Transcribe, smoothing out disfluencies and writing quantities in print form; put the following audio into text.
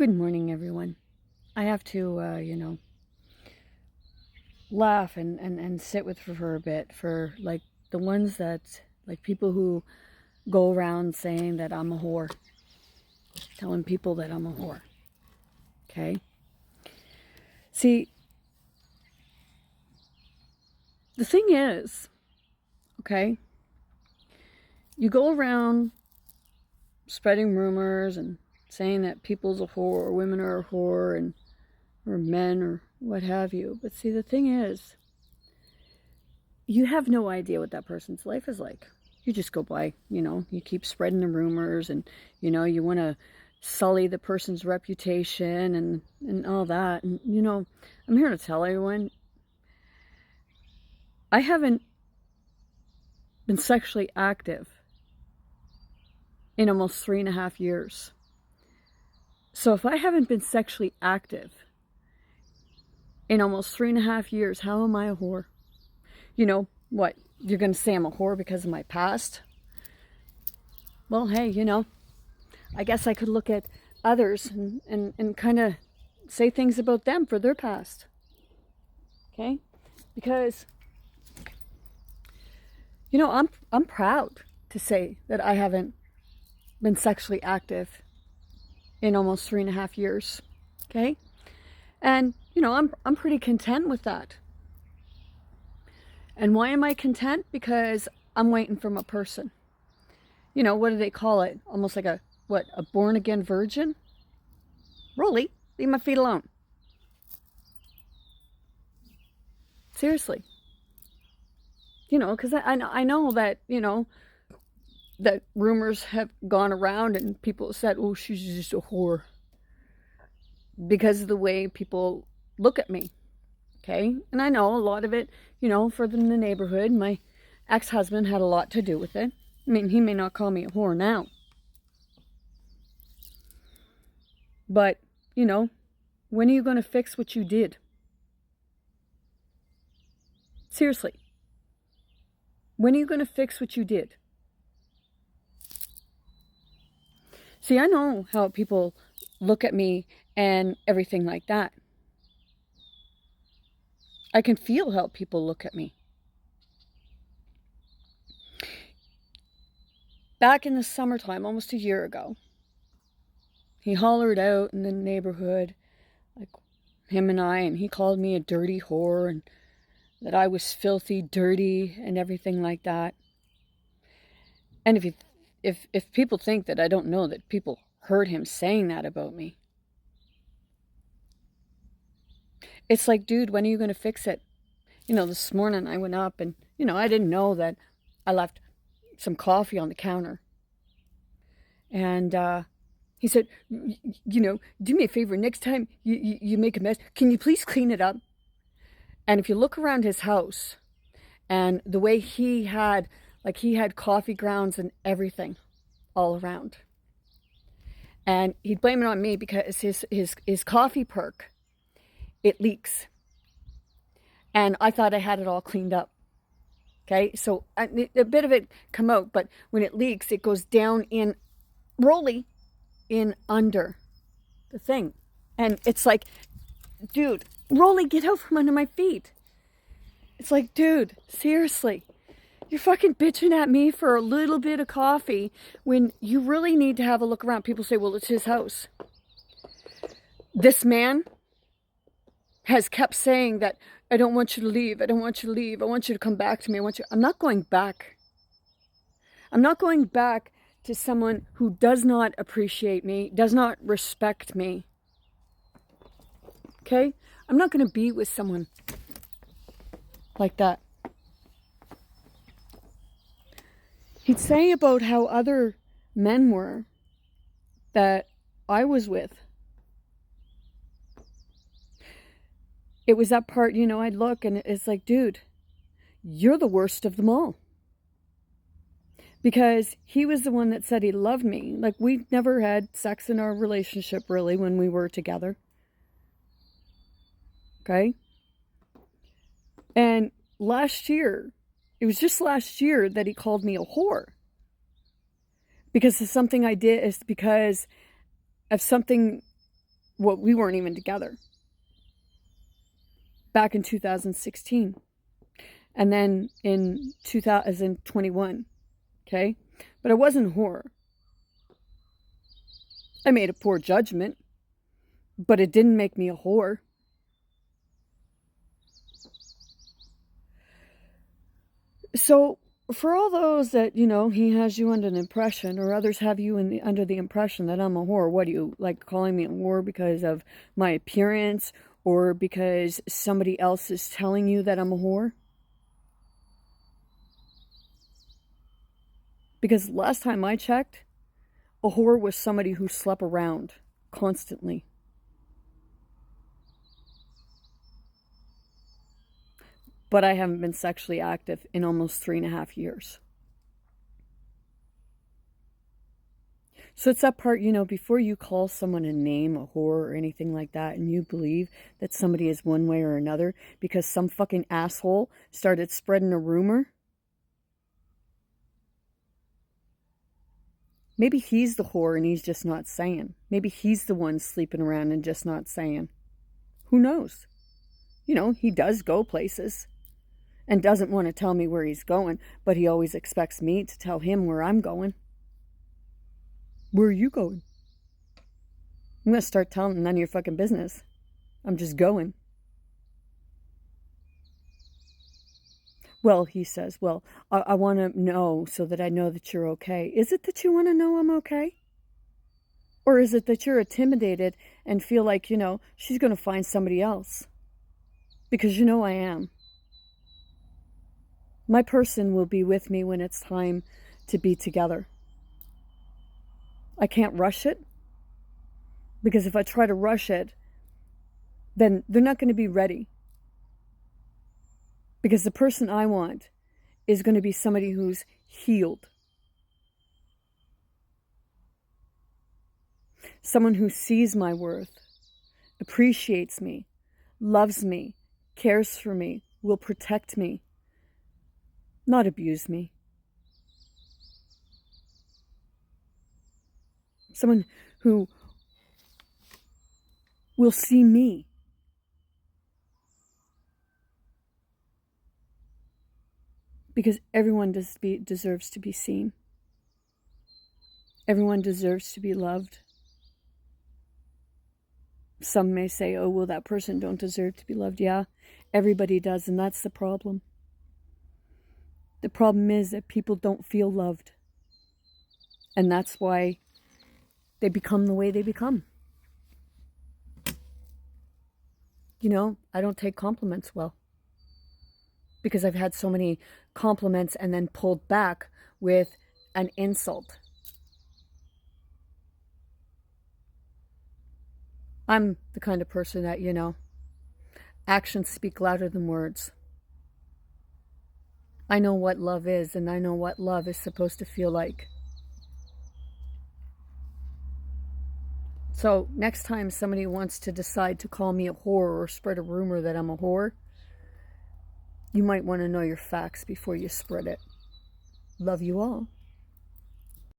Good morning, everyone. I have to, laugh and sit with for a bit for like the ones that, like people who go around saying that I'm a whore, telling people that I'm a whore. Okay? See, the thing is, okay, you go around spreading rumors and saying that people's a whore or women are a whore and or men or what have you. But see, the thing is, you have no idea what that person's life is like. You just go by, you keep spreading the rumors and, you want to sully the person's reputation and all that. And, I'm here to tell everyone, I haven't been sexually active in almost 3.5 years. So if I haven't been sexually active in almost 3.5 years, how am I a whore? What? You're going to say I'm a whore because of my past? Well, hey, I guess I could look at others and kind of say things about them for their past. Okay? Because, I'm proud to say that I haven't been sexually active in almost 3.5 years. Okay? And, I'm pretty content with that. And why am I content? Because I'm waiting for my person. What do they call it? Almost like a born-again virgin? Rolly, leave my feet alone. Seriously. Because I know that, that rumors have gone around and people said, oh, she's just a whore. Because of the way people look at me. Okay? And I know a lot of it, for the neighborhood, my ex-husband had a lot to do with it. I mean, he may not call me a whore now. But, when are you going to fix what you did? Seriously. When are you going to fix what you did? See, I know how people look at me and everything like that. I can feel how people look at me. Back in the summertime, almost a year ago, he hollered out in the neighborhood, like him and he called me a dirty whore and that I was filthy, dirty, and everything like that. And if people think that I don't know that people heard him saying that about me, it's like, dude, when are you going to fix it? This morning I went up and, I didn't know that I left some coffee on the counter. And he said, do me a favor, next time you make a mess, can you please clean it up? And if you look around his house and the way he had coffee grounds and everything all around. And he'd blame it on me because his coffee perk, it leaks. And I thought I had it all cleaned up. Okay, so a bit of it come out, but when it leaks, it goes down in Rolly in under the thing. And it's like, dude, Rolly, get out from under my feet. It's like, dude, seriously. You're fucking bitching at me for a little bit of coffee when you really need to have a look around. People say, well, it's his house. This man has kept saying that, I don't want you to leave. I don't want you to leave. I want you to come back to me. I'm not going back. I'm not going back to someone who does not appreciate me, does not respect me. Okay? I'm not going to be with someone like that. He'd say about how other men were that I was with. It was that part, I'd look and it's like, dude, you're the worst of them all. Because he was the one that said he loved me. Like, we never had sex in our relationship, really, when we were together. Okay? And last year, it was just last year that he called me a whore. Because of something I did, is because of something Well, we weren't even together. Back in 2016. And then in 2021. Okay? But I wasn't a whore. I made a poor judgment, but it didn't make me a whore. So, for all those that, he has you under an impression, or others have you under the impression that I'm a whore, what do you, like calling me a whore because of my appearance, or because somebody else is telling you that I'm a whore? Because last time I checked, a whore was somebody who slept around constantly. But I haven't been sexually active in almost 3.5 years. So it's that part, before you call someone a name, a whore, or anything like that, and you believe that somebody is one way or another because some fucking asshole started spreading a rumor. Maybe he's the whore and he's just not saying. Maybe he's the one sleeping around and just not saying. Who knows? He does go places and doesn't want to tell me where he's going, but he always expects me to tell him where I'm going. Where are you going? I'm going to start telling none of your fucking business. I'm just going. Well, he says, I want to know so that I know that you're okay. Is it that you want to know I'm okay? Or is it that you're intimidated and feel like, she's going to find somebody else? Because I am. My person will be with me when it's time to be together. I can't rush it. Because if I try to rush it, then they're not going to be ready. Because the person I want is going to be somebody who's healed. Someone who sees my worth, appreciates me, loves me, cares for me, will protect me, not abuse me. Someone who will see me. Because everyone deserves to be seen. Everyone deserves to be loved. Some may say, oh, well, that person don't deserve to be loved. Yeah, everybody does, and that's the problem. The problem is that people don't feel loved. And that's why they become the way they become. I don't take compliments well. Because I've had so many compliments and then pulled back with an insult. I'm the kind of person that, actions speak louder than words. I know what love is, and I know what love is supposed to feel like. So next time somebody wants to decide to call me a whore or spread a rumor that I'm a whore, you might want to know your facts before you spread it. Love you all.